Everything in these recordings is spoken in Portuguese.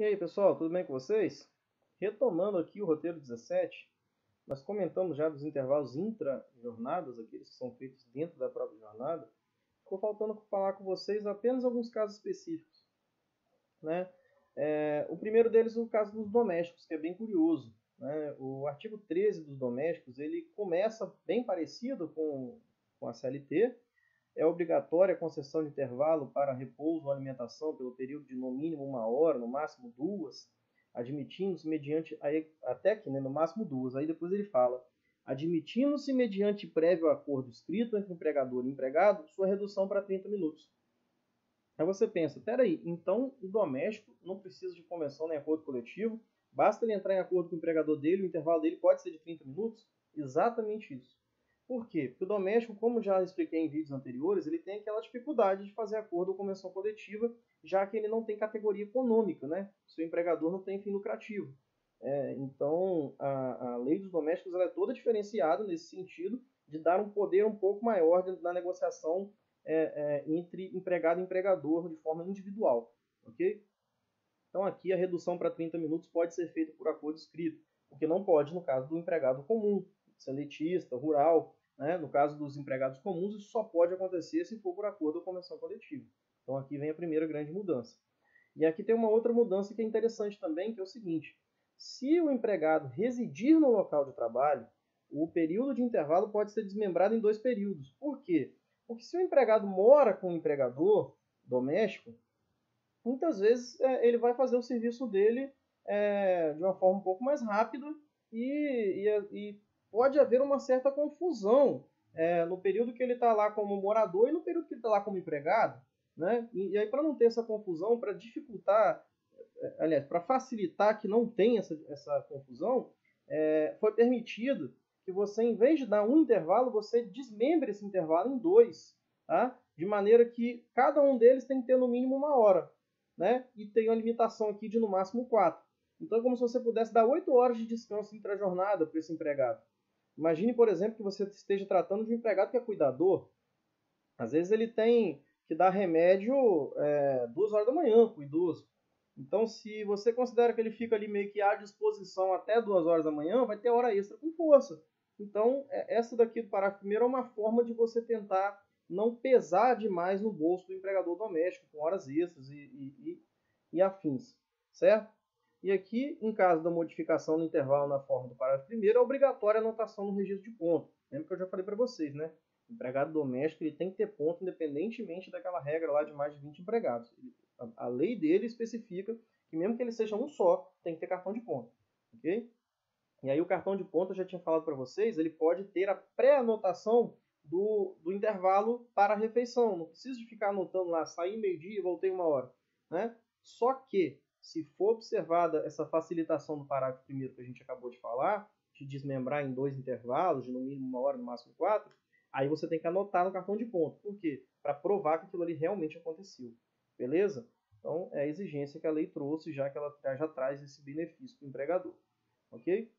E aí, pessoal, tudo bem com vocês? Retomando aqui o roteiro 17, nós comentamos já dos intervalos intra-jornadas, aqueles que são feitos dentro da própria jornada. Ficou faltando falar com vocês apenas alguns casos específicos, né? O primeiro deles é o caso dos domésticos, que é bem curioso, né? O artigo 13 dos domésticos, ele começa bem parecido com a CLT. É obrigatória a concessão de intervalo para repouso ou alimentação pelo período de no mínimo 1 hora, no máximo 2, admitindo-se mediante, até aqui, né, no máximo 2, aí depois ele fala, admitindo-se mediante prévio acordo escrito entre empregador e empregado, sua redução para 30 minutos. Aí você pensa, peraí, então o doméstico não precisa de convenção nem acordo coletivo, basta ele entrar em acordo com o empregador dele, o intervalo dele pode ser de 30 minutos? Exatamente isso. Por quê? Porque o doméstico, como já expliquei em vídeos anteriores, ele tem aquela dificuldade de fazer acordo ou convenção coletiva, já que ele não tem categoria econômica, né? Seu empregador não tem fim lucrativo. Então, a lei dos domésticos ela é toda diferenciada nesse sentido de dar um poder um pouco maior na negociação entre empregado e empregador de forma individual, ok? Então, aqui a redução para 30 minutos pode ser feita por acordo escrito, porque não pode no caso do empregado comum, seletista, rural, né? No caso dos empregados comuns, isso só pode acontecer se for por acordo ou convenção coletiva. Então, aqui vem a primeira grande mudança. E aqui tem uma outra mudança que é interessante também, que é o seguinte: se o empregado residir no local de trabalho, o período de intervalo pode ser desmembrado em 2 períodos. Por quê? Porque se o empregado mora com o empregador doméstico, muitas vezes ele vai fazer o serviço dele de uma forma um pouco mais rápida e pode haver uma certa confusão no período que ele está lá como morador e no período que ele está lá como empregado. Né? E aí, para não ter essa confusão, para dificultar, aliás, para facilitar que não tenha essa confusão, foi permitido que você, em vez de dar um intervalo, você desmembre esse intervalo em 2, tá? De maneira que cada um deles tem que ter no mínimo 1 hora. Né? E tem uma limitação aqui de no máximo 4. Então é como se você pudesse dar 8 horas de descanso intra-jornada para esse empregado. Imagine, por exemplo, que você esteja tratando de um empregado que é cuidador. Às vezes ele tem que dar remédio 2 horas da manhã para o idoso. Então, se você considera que ele fica ali meio que à disposição até 2 horas da manhã, vai ter hora extra com força. Então, essa daqui do parágrafo primeiro é uma forma de você tentar não pesar demais no bolso do empregador doméstico, com horas extras e afins, certo? E aqui, em caso da modificação do intervalo na forma do parágrafo primeiro, é obrigatória a anotação no registro de ponto. Lembra que eu já falei para vocês, né? O empregado doméstico ele tem que ter ponto independentemente daquela regra lá de mais de 20 empregados. A lei dele especifica que mesmo que ele seja um só, tem que ter cartão de ponto, ok? E aí o cartão de ponto, eu já tinha falado para vocês, ele pode ter a pré-anotação do intervalo para a refeição. Não precisa de ficar anotando lá, saí meio-dia e voltei 1 hora. Né? Só que, se for observada essa facilitação do parágrafo primeiro que a gente acabou de falar, de desmembrar em 2 intervalos, de no mínimo 1 hora, no máximo 4, aí você tem que anotar no cartão de ponto. Por quê? Para provar que aquilo ali realmente aconteceu. Beleza? Então, é a exigência que a lei trouxe, já que ela já traz esse benefício para o empregador. Ok?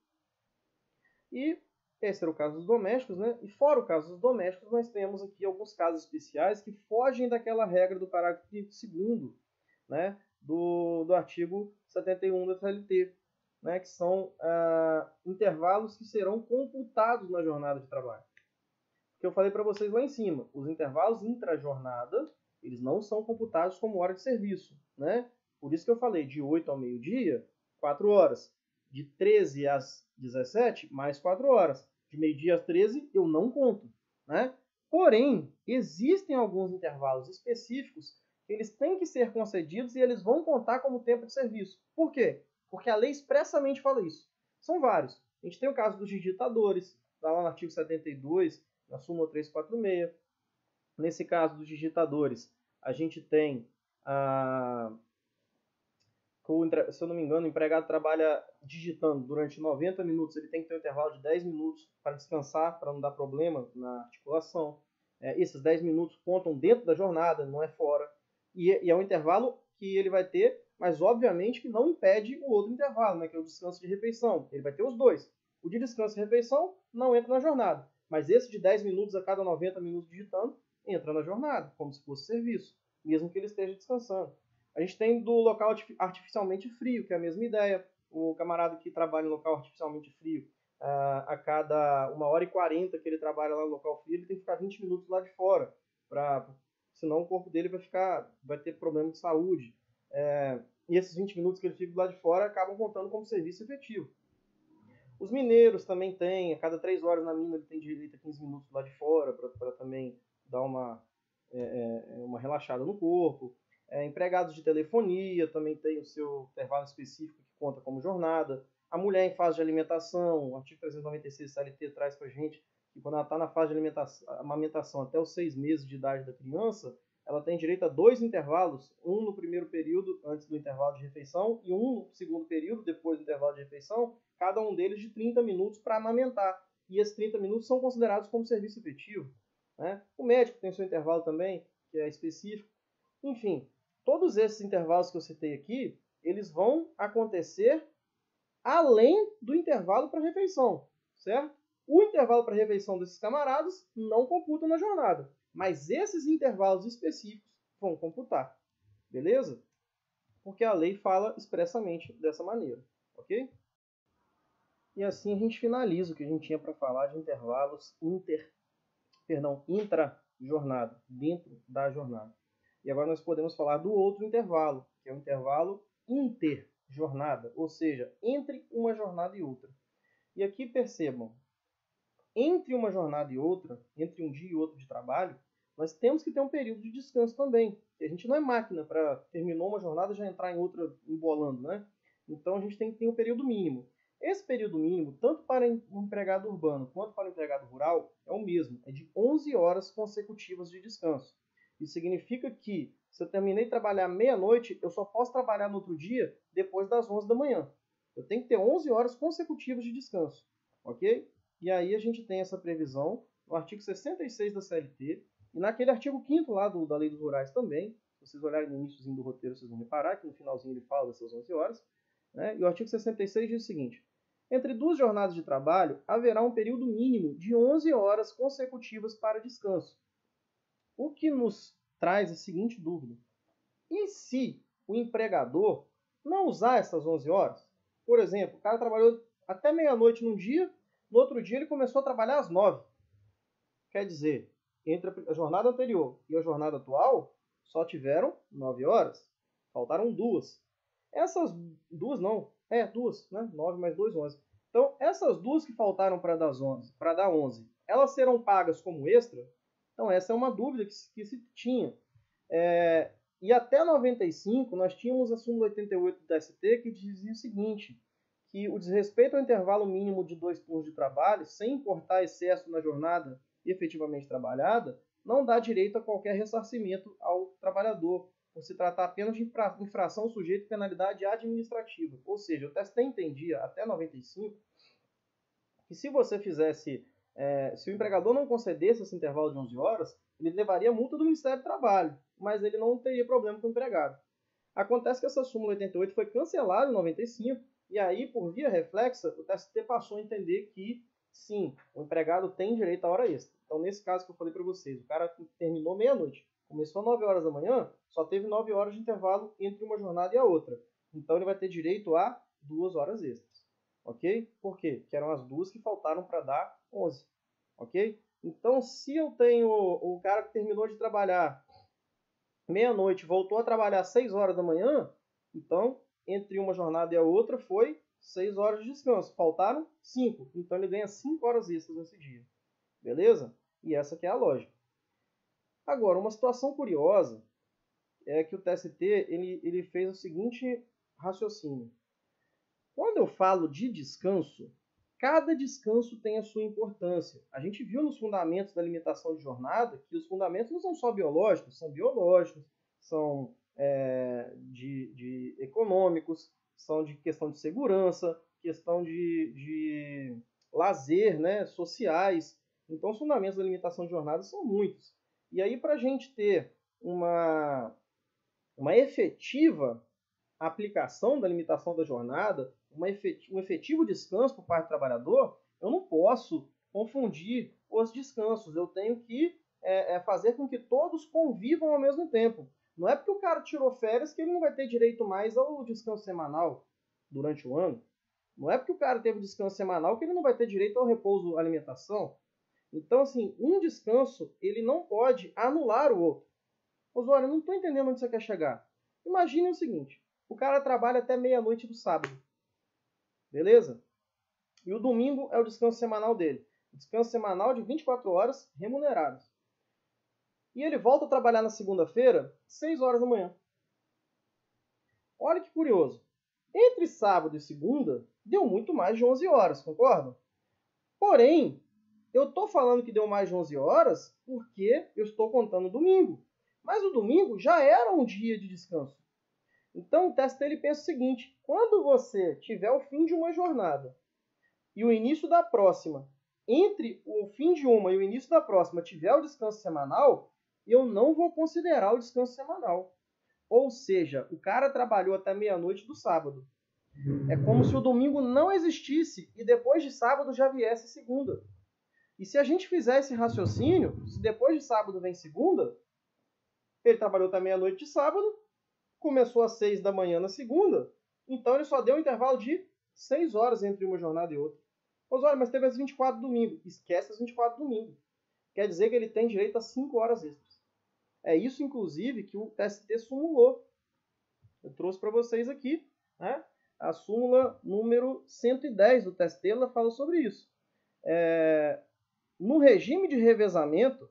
E esse era o caso dos domésticos, né? E fora o caso dos domésticos, nós temos aqui alguns casos especiais que fogem daquela regra do parágrafo 2º, né? do artigo 71 da CLT, né? Que são intervalos que serão computados na jornada de trabalho. Que eu falei para vocês lá em cima, os intervalos intra-jornada, eles não são computados como hora de serviço, né? Por isso que eu falei, de 8 ao meio-dia, 4 horas. De 13 às 17, mais 4 horas. De meio-dia às 13, eu não conto, né? Porém, existem alguns intervalos específicos que eles têm que ser concedidos e eles vão contar como tempo de serviço. Por quê? Porque a lei expressamente fala isso. São vários. A gente tem o caso dos digitadores, está lá no artigo 72, na súmula 346. Nesse caso dos digitadores, a gente tem se eu não me engano, o empregado trabalha digitando durante 90 minutos, ele tem que ter um intervalo de 10 minutos para descansar, para não dar problema na articulação. Esses 10 minutos contam dentro da jornada, não é fora. E é um intervalo que ele vai ter, mas obviamente que não impede o outro intervalo, né, que é o descanso de refeição. Ele vai ter os dois. O de descanso e refeição não entra na jornada, mas esse de 10 minutos a cada 90 minutos digitando entra na jornada, como se fosse serviço, mesmo que ele esteja descansando. A gente tem do local artificialmente frio, que é a mesma ideia. O camarada que trabalha em local artificialmente frio, a cada 1h40 que ele trabalha lá no local frio, ele tem que ficar 20 minutos lá de fora, senão o corpo dele vai ter problema de saúde. E esses 20 minutos que ele fica do lado de fora acabam contando como serviço efetivo. Os mineiros também têm, a cada 3 horas na mina ele tem direito a 15 minutos lá de fora, para também dar uma relaxada no corpo. Empregados de telefonia também tem o seu intervalo específico que conta como jornada. A mulher em fase de alimentação, o artigo 396 CLT traz para a gente que quando ela está na fase de amamentação até os 6 meses de idade da criança, ela tem direito a 2 intervalos, um no primeiro período, antes do intervalo de refeição, e um no segundo período, depois do intervalo de refeição, cada um deles de 30 minutos para amamentar. E esses 30 minutos são considerados como serviço efetivo. Né? O médico tem seu intervalo também, que é específico. Enfim, todos esses intervalos que eu citei aqui, eles vão acontecer além do intervalo para refeição, certo? O intervalo para refeição desses camaradas não computa na jornada, mas esses intervalos específicos vão computar, beleza? Porque a lei fala expressamente dessa maneira, ok? E assim a gente finaliza o que a gente tinha para falar de intervalos intra-jornada, dentro da jornada. E agora nós podemos falar do outro intervalo, que é o intervalo interjornada, ou seja, entre uma jornada e outra. E aqui percebam, entre uma jornada e outra, entre um dia e outro de trabalho, nós temos que ter um período de descanso também. A gente não é máquina para terminou uma jornada já entrar em outra embolando, né? Então a gente tem que ter um período mínimo. Esse período mínimo, tanto para o empregado urbano quanto para o empregado rural, é o mesmo, é de 11 horas consecutivas de descanso. Isso significa que, se eu terminei de trabalhar meia-noite, eu só posso trabalhar no outro dia depois das 11 da manhã. Eu tenho que ter 11 horas consecutivas de descanso, ok? E aí a gente tem essa previsão no artigo 66 da CLT e naquele artigo 5º lá da Lei dos Rurais também. Se vocês olharem no iníciozinho do roteiro, vocês vão reparar que no finalzinho ele fala dessas 11 horas. Né? E o artigo 66 diz o seguinte: entre 2 jornadas de trabalho, haverá um período mínimo de 11 horas consecutivas para descanso. O que nos traz a seguinte dúvida: e se o empregador não usar essas 11 horas? Por exemplo, o cara trabalhou até meia-noite num dia, no outro dia ele começou a trabalhar às 9. Quer dizer, entre a jornada anterior e a jornada atual, só tiveram 9 horas. Faltaram 2. Essas 2 não, 2, né? 9 mais 2, 11. Então, essas 2 que faltaram para dar 11, elas serão pagas como extra? Então, essa é uma dúvida que se tinha. E até 95, nós tínhamos a súmula 88 do TST que dizia o seguinte, que o desrespeito ao intervalo mínimo de 2 turnos de trabalho, sem importar excesso na jornada efetivamente trabalhada, não dá direito a qualquer ressarcimento ao trabalhador, por se tratar apenas de infração sujeita a penalidade administrativa. Ou seja, o TST entendia, até 95, que se você fizesse, se o empregador não concedesse esse intervalo de 11 horas, ele levaria multa do Ministério do Trabalho, mas ele não teria problema com o empregado. Acontece que essa súmula 88 foi cancelada em 95, e aí, por via reflexa, o TST passou a entender que, sim, o empregado tem direito à hora extra. Então, nesse caso que eu falei para vocês, o cara terminou meia-noite, começou às 9 horas da manhã, só teve 9 horas de intervalo entre uma jornada e a outra. Então, ele vai ter direito a 2 horas extras. Ok? Por quê? Porque eram as 2 que faltaram para dar 11. Ok? Então, se eu tenho o cara que terminou de trabalhar meia-noite, voltou a trabalhar às 6 horas da manhã, então, entre uma jornada e a outra foi 6 horas de descanso. Faltaram 5. Então, ele ganha 5 horas extras nesse dia. Beleza? E essa que é a lógica. Agora, uma situação curiosa é que o TST ele fez o seguinte raciocínio. Quando eu falo de descanso, cada descanso tem a sua importância. A gente viu nos fundamentos da limitação de jornada que os fundamentos não são só biológicos, são de econômicos, são de questão de segurança, questão de lazer, né, sociais. Então, os fundamentos da limitação de jornada são muitos. E aí, para a gente ter uma efetiva aplicação da limitação da jornada, um efetivo descanso por parte do trabalhador, eu não posso confundir os descansos. Eu tenho que fazer com que todos convivam ao mesmo tempo. Não é porque o cara tirou férias que ele não vai ter direito mais ao descanso semanal durante o ano. Não é porque o cara teve descanso semanal que ele não vai ter direito ao repouso, alimentação. Então, assim, um descanso, ele não pode anular o outro. Osório, eu não estou entendendo onde você quer chegar. Imagine o seguinte, o cara trabalha até meia-noite do sábado. Beleza? E o domingo é o descanso semanal dele. Descanso semanal de 24 horas remuneradas. E ele volta a trabalhar na segunda-feira, 6 horas da manhã. Olha que curioso. Entre sábado e segunda, deu muito mais de 11 horas, concordam? Porém, eu estou falando que deu mais de 11 horas porque eu estou contando domingo. Mas o domingo já era um dia de descanso. Então o TST ele pensa o seguinte, quando você tiver o fim de uma jornada e o início da próxima, entre o fim de uma e o início da próxima tiver o descanso semanal, eu não vou considerar o descanso semanal. Ou seja, o cara trabalhou até meia-noite do sábado. É como se o domingo não existisse e depois de sábado já viesse segunda. E se a gente fizer esse raciocínio, se depois de sábado vem segunda, ele trabalhou até meia-noite de sábado, começou às 6 da manhã na segunda, então ele só deu um intervalo de 6 horas entre uma jornada e outra. Osório, mas teve as 24 domingo. Esquece as 24 domingo. Quer dizer que ele tem direito a 5 horas extras. É isso, inclusive, que o TST sumulou. Eu trouxe para vocês aqui, né? A súmula número 110 do TST, ela fala sobre isso. No regime de revezamento,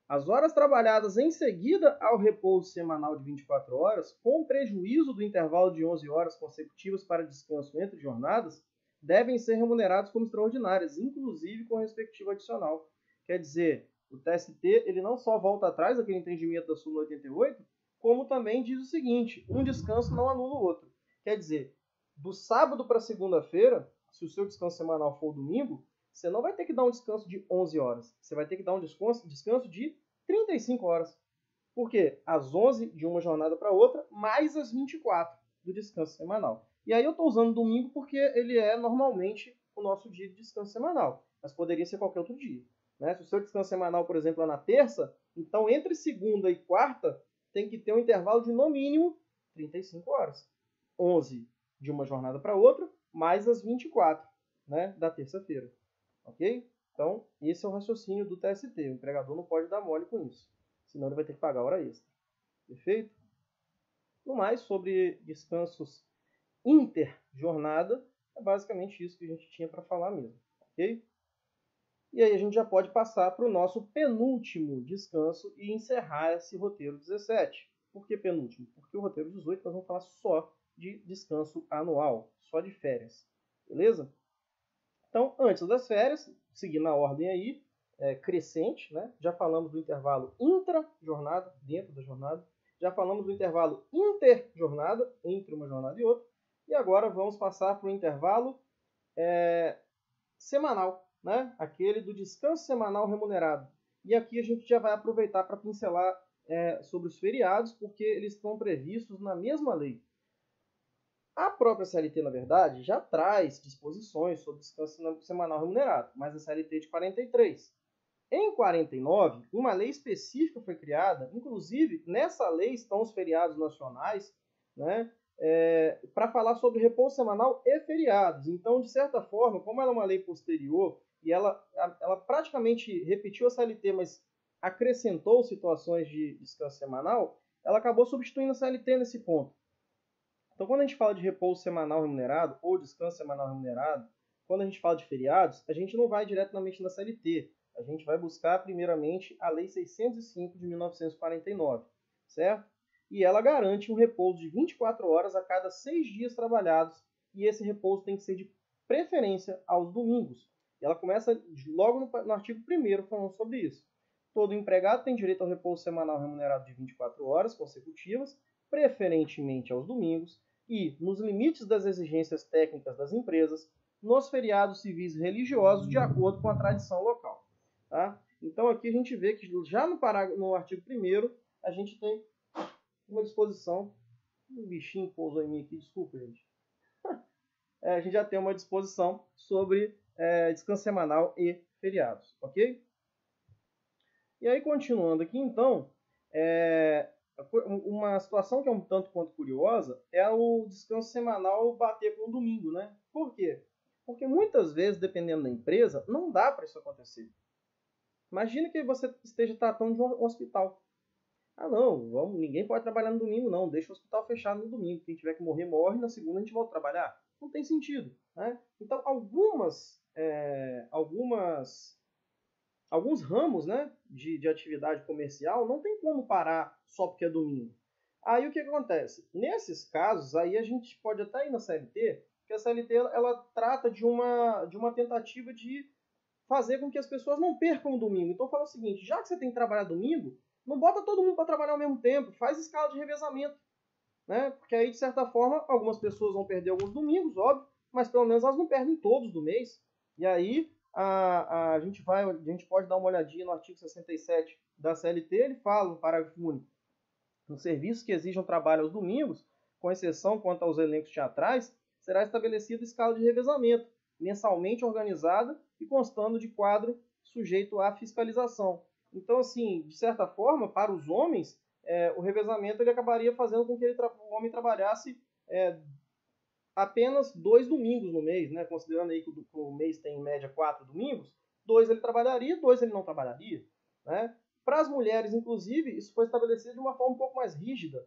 as horas trabalhadas em seguida ao repouso semanal de 24 horas, com prejuízo do intervalo de 11 horas consecutivas para descanso entre jornadas, devem ser remuneradas como extraordinárias, inclusive com respectivo adicional. Quer dizer, o TST ele não só volta atrás daquele entendimento da súmula 88, como também diz o seguinte, um descanso não anula o outro. Quer dizer, do sábado para segunda-feira, se o seu descanso semanal for o domingo, você não vai ter que dar um descanso de 11 horas. Você vai ter que dar um descanso de 35 horas. Por quê? As 11 de uma jornada para outra, mais as 24 do descanso semanal. E aí eu estou usando domingo porque ele é normalmente o nosso dia de descanso semanal. Mas poderia ser qualquer outro dia. Né? Se o seu descanso semanal, por exemplo, é na terça, então entre segunda e quarta tem que ter um intervalo de no mínimo 35 horas. 11 de uma jornada para outra, mais as 24, né, da terça-feira. Ok? Então, esse é o raciocínio do TST. O empregador não pode dar mole com isso. Senão ele vai ter que pagar hora extra. Perfeito? No mais, sobre descansos interjornada, é basicamente isso que a gente tinha para falar mesmo. Ok? E aí a gente já pode passar para o nosso penúltimo descanso e encerrar esse roteiro 17. Por que penúltimo? Porque o roteiro 18 nós vamos falar só de descanso anual, só de férias. Beleza? Então, antes das férias, seguindo a ordem aí, crescente, né? Já falamos do intervalo intra-jornada, dentro da jornada. Já falamos do intervalo interjornada, entre uma jornada e outra. E agora vamos passar para o intervalo semanal, né? Aquele do descanso semanal remunerado. E aqui a gente já vai aproveitar para pincelar sobre os feriados, porque eles estão previstos na mesma lei. A própria CLT, na verdade, já traz disposições sobre descanso semanal remunerado, mas a CLT é de 43. Em 49, uma lei específica foi criada, inclusive nessa lei estão os feriados nacionais, né, para falar sobre repouso semanal e feriados. Então, de certa forma, como ela é uma lei posterior e ela praticamente repetiu a CLT, mas acrescentou situações de descanso semanal, ela acabou substituindo a CLT nesse ponto. Então, quando a gente fala de repouso semanal remunerado ou descanso semanal remunerado, quando a gente fala de feriados, a gente não vai diretamente na CLT. A gente vai buscar, primeiramente, a Lei 605 de 1949, certo? E ela garante um repouso de 24 horas a cada 6 dias trabalhados, e esse repouso tem que ser de preferência aos domingos. E ela começa logo no artigo 1º falando sobre isso. Todo empregado tem direito ao repouso semanal remunerado de 24 horas consecutivas, preferentemente aos domingos, e, nos limites das exigências técnicas das empresas, nos feriados civis e religiosos, de acordo com a tradição local. Tá? Então, aqui a gente vê que já no artigo 1º, a gente tem uma disposição... Um bichinho pousou em mim aqui, desculpa, gente. A gente já tem uma disposição sobre descanso semanal e feriados, ok? E aí, continuando aqui, então, Uma situação que é um tanto quanto curiosa é o descanso semanal bater com o domingo, né? Por quê? Porque muitas vezes, dependendo da empresa, não dá para isso acontecer. Imagina que você esteja tratando de um hospital. Ah, não, ninguém pode trabalhar no domingo, não. Deixa o hospital fechado no domingo. Quem tiver que morrer, morre. Na segunda a gente volta a trabalhar. Não tem sentido, né? Então, alguns ramos, né, de atividade comercial não tem como parar só porque é domingo. Aí o que acontece? Nesses casos, aí a gente pode até ir na CLT, porque a CLT ela trata de uma tentativa de fazer com que as pessoas não percam o domingo. Então fala o seguinte, já que você tem que trabalhar domingo, não bota todo mundo para trabalhar ao mesmo tempo, faz escala de revezamento, né? Porque aí, de certa forma, algumas pessoas vão perder alguns domingos, óbvio, mas pelo menos elas não perdem todos do mês. E aí a gente pode dar uma olhadinha no artigo 67 da CLT, ele fala no parágrafo único, nos serviços que exijam trabalho aos domingos, com exceção quanto aos elencos teatrais, será estabelecida escala de revezamento, mensalmente organizada e constando de quadro sujeito à fiscalização. Então, assim, de certa forma, para os homens, o revezamento ele acabaria fazendo com que o homem trabalhasse apenas 2 domingos no mês, né? Considerando aí que o mês tem em média 4 domingos, 2 ele trabalharia, 2 ele não trabalharia, né? Para as mulheres, inclusive, isso foi estabelecido de uma forma um pouco mais rígida.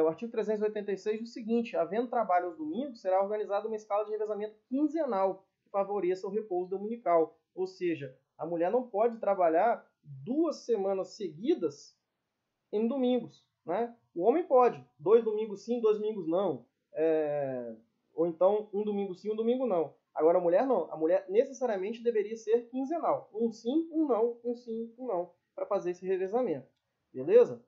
O artigo 386 diz o seguinte: havendo trabalho aos domingos, será organizada uma escala de revezamento quinzenal que favoreça o repouso dominical. Ou seja, a mulher não pode trabalhar 2 semanas seguidas em domingos, né? O homem pode, 2 domingos sim, 2 domingos não. Ou então um domingo sim, um domingo não. Agora a mulher não. A mulher necessariamente deveria ser quinzenal. Um sim, um não, um sim, um não, para fazer esse revezamento. Beleza?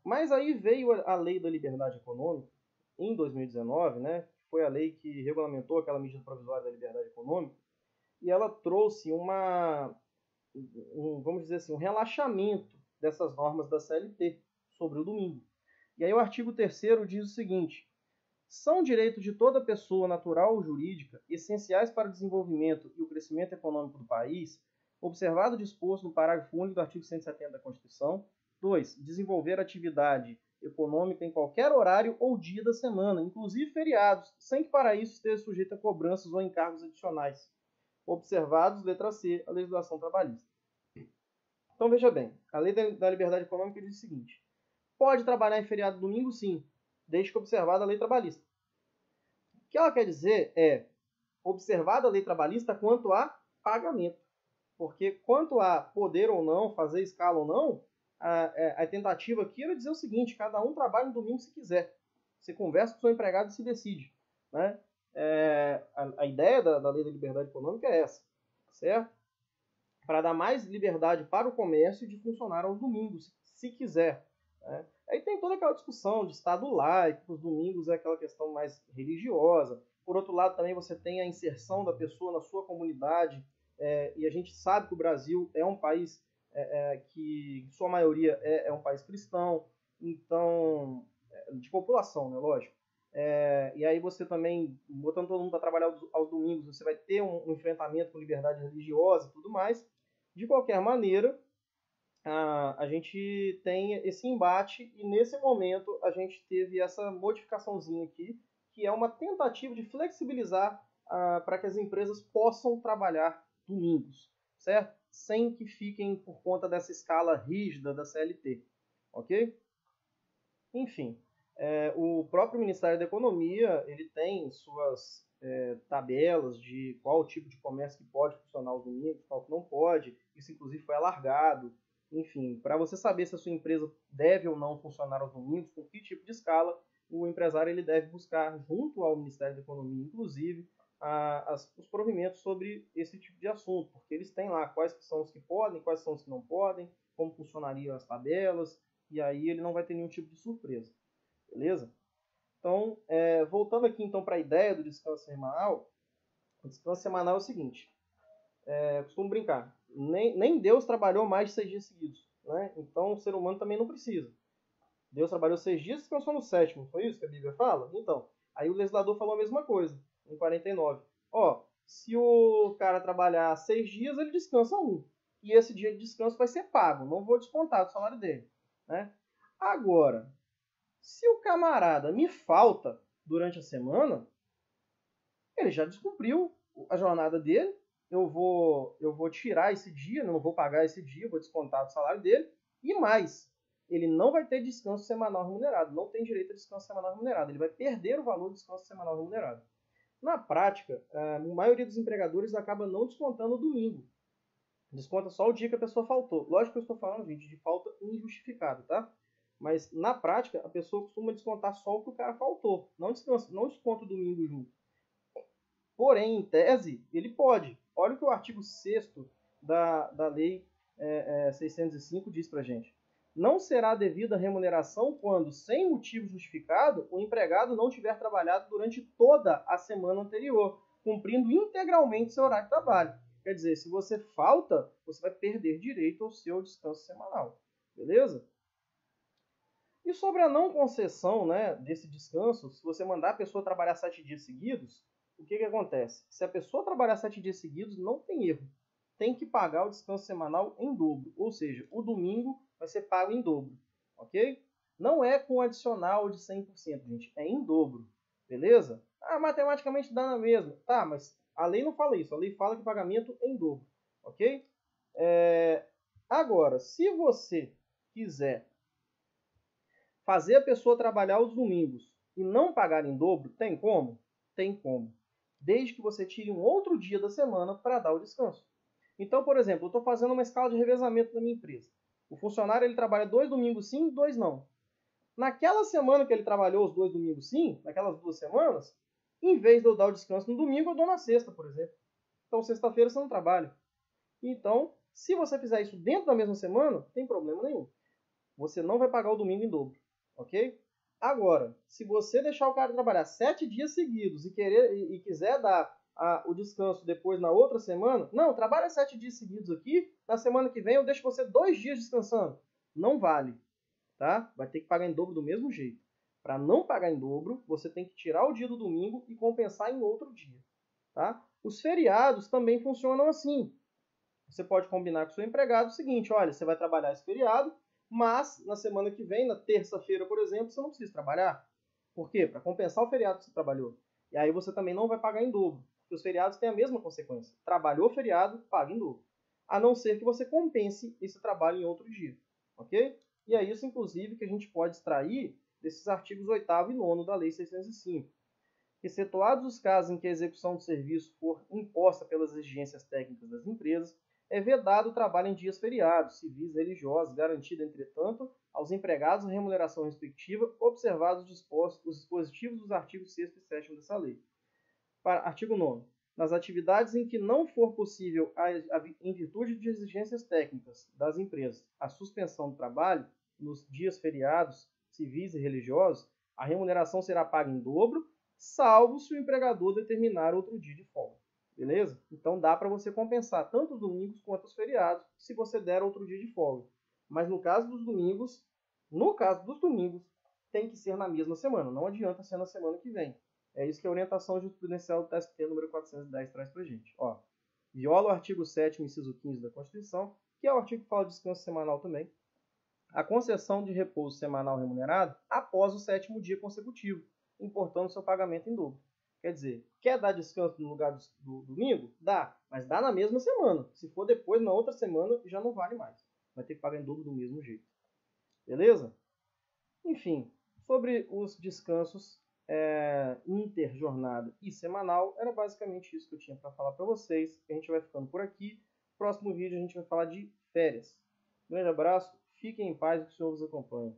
Mas aí veio a Lei da Liberdade Econômica, em 2019, né? Foi a lei que regulamentou aquela medida provisória da liberdade econômica, e ela trouxe vamos dizer assim, um relaxamento dessas normas da CLT sobre o domingo. E aí o artigo 3º diz o seguinte: são direitos de toda pessoa natural ou jurídica, essenciais para o desenvolvimento e o crescimento econômico do país, observado o disposto no parágrafo único do artigo 170 da Constituição. 2. Desenvolver atividade econômica em qualquer horário ou dia da semana, inclusive feriados, sem que para isso esteja sujeito a cobranças ou encargos adicionais. Observados, letra C, a legislação trabalhista. Então veja bem, a Lei da Liberdade Econômica diz o seguinte: pode trabalhar em feriado domingo, sim, desde que observada a lei trabalhista. O que ela quer dizer é observada a lei trabalhista quanto a pagamento. Porque quanto a poder ou não, fazer escala ou não, a tentativa aqui era dizer o seguinte: cada um trabalha no domingo se quiser. Você conversa com o seu empregado e se decide. Né? A ideia da Lei da Liberdade Econômica é essa, certo? Para dar mais liberdade para o comércio de funcionar aos domingos, se quiser. Né? Aí tem toda aquela discussão de Estado laico, os domingos é aquela questão mais religiosa. Por outro lado, também você tem a inserção da pessoa na sua comunidade, e a gente sabe que o Brasil é um país que, sua maioria, é um país cristão, então, de população, né, lógico. E aí você também, botando todo mundo para trabalhar aos domingos, você vai ter um enfrentamento com liberdade religiosa e tudo mais. De qualquer maneira, a gente tem esse embate e nesse momento a gente teve essa modificaçãozinha aqui, que é uma tentativa de flexibilizar para que as empresas possam trabalhar domingos, certo? Sem que fiquem por conta dessa escala rígida da CLT, ok? Enfim, o próprio Ministério da Economia ele tem suas tabelas de qual tipo de comércio que pode funcionar aos domingos, qual que não pode. Isso, inclusive, foi alargado. Enfim, para você saber se a sua empresa deve ou não funcionar aos domingos, com que tipo de escala, o empresário ele deve buscar, junto ao Ministério da Economia, inclusive, os provimentos sobre esse tipo de assunto, porque eles têm lá quais que são os que podem, quais são os que não podem, como funcionariam as tabelas, e aí ele não vai ter nenhum tipo de surpresa. Beleza? Então, voltando aqui então para a ideia do descanso semanal, o descanso semanal é o seguinte: costumo brincar, nem Deus trabalhou mais de 6 dias seguidos, né? Então o ser humano também não precisa. Deus trabalhou 6 dias e descansou no 7º, foi isso que a Bíblia fala? Então, aí o legislador falou a mesma coisa, em 49. Se o cara trabalhar 6 dias, ele descansa 1. E esse dia de descanso vai ser pago, não vou descontar do salário dele. né? Agora, se o camarada me falta durante a semana, ele já descumpriu a jornada dele, eu vou tirar esse dia, não vou pagar esse dia, vou descontar do salário dele, e mais, ele não vai ter descanso semanal remunerado, não tem direito a descanso semanal remunerado, ele vai perder o valor do descanso semanal remunerado. Na prática, a maioria dos empregadores acaba não descontando o domingo, desconta só o dia que a pessoa faltou. Lógico que eu estou falando, gente, de falta injustificada, tá? Mas na prática, a pessoa costuma descontar só o que o cara faltou, não desconta o domingo junto. Porém, em tese, ele pode. Olha o que o artigo 6º da Lei 605 diz para a gente. Não será devida remuneração quando, sem motivo justificado, o empregado não tiver trabalhado durante toda a semana anterior, cumprindo integralmente seu horário de trabalho. Quer dizer, se você falta, você vai perder direito ao seu descanso semanal. Beleza? E sobre a não concessão, né, desse descanso, se você mandar a pessoa trabalhar 7 dias seguidos, o que acontece? Se a pessoa trabalhar 7 dias seguidos, não tem erro. Tem que pagar o descanso semanal em dobro. Ou seja, o domingo vai ser pago em dobro. Ok? Não é com adicional de 100%, gente. É em dobro. Beleza? Ah, matematicamente dá na mesma. Tá, mas a lei não fala isso. A lei fala que pagamento é em dobro. Ok? Agora, se você quiser fazer a pessoa trabalhar os domingos e não pagar em dobro, tem como? Tem como. Desde que você tire um outro dia da semana para dar o descanso. Então, por exemplo, eu estou fazendo uma escala de revezamento na minha empresa. O funcionário ele trabalha 2 domingos sim, 2 não. Naquela semana que ele trabalhou os 2 domingos sim, naquelas 2 semanas, em vez de eu dar o descanso no domingo, eu dou na sexta, por exemplo. Então, sexta-feira você não trabalha. Então, se você fizer isso dentro da mesma semana, não tem problema nenhum. Você não vai pagar o domingo em dobro, ok? Agora, se você deixar o cara trabalhar 7 dias seguidos e quiser dar o descanso depois na outra semana, não, trabalha 7 dias seguidos aqui, na semana que vem eu deixo você 2 dias descansando. Não vale, tá? Vai ter que pagar em dobro do mesmo jeito. Para não pagar em dobro, você tem que tirar o dia do domingo e compensar em outro dia, tá? Os feriados também funcionam assim. Você pode combinar com o seu empregado o seguinte, olha, você vai trabalhar esse feriado, mas na semana que vem, na terça-feira, por exemplo, você não precisa trabalhar. Por quê? Para compensar o feriado que você trabalhou. E aí você também não vai pagar em dobro, porque os feriados têm a mesma consequência. Trabalhou feriado, paga em dobro. A não ser que você compense esse trabalho em outro dia. Ok? E é isso, inclusive, que a gente pode extrair desses artigos 8º e 9º da Lei 605. Excetuados os casos em que a execução do serviço for imposta pelas exigências técnicas das empresas, é vedado o trabalho em dias feriados, civis e religiosos, garantido, entretanto, aos empregados a remuneração respectiva, observados os dispositivos dos artigos 6º e 7º dessa lei. Artigo 9º. Nas atividades em que não for possível, em virtude de exigências técnicas das empresas, a suspensão do trabalho, nos dias feriados, civis e religiosos, a remuneração será paga em dobro, salvo se o empregador determinar outro dia de folga. Beleza? Então dá para você compensar tanto os domingos quanto os feriados, se você der outro dia de folga. Mas no caso dos domingos, tem que ser na mesma semana. Não adianta ser na semana que vem. É isso que a orientação jurisprudencial do TST número 410 traz para a gente. Ó, viola o artigo 7º, inciso 15 da Constituição, que é o artigo que fala de descanso semanal também, a concessão de repouso semanal remunerado após o 7º dia consecutivo, importando seu pagamento em dobro. Quer dizer, quer dar descanso no lugar do domingo? Dá, mas dá na mesma semana. Se for depois, na outra semana, já não vale mais. Vai ter que pagar em dobro do mesmo jeito. Beleza? Enfim, sobre os descansos interjornada e semanal, era basicamente isso que eu tinha para falar para vocês. A gente vai ficando por aqui. Próximo vídeo a gente vai falar de férias. Um grande abraço, fiquem em paz e que o Senhor vos acompanhe.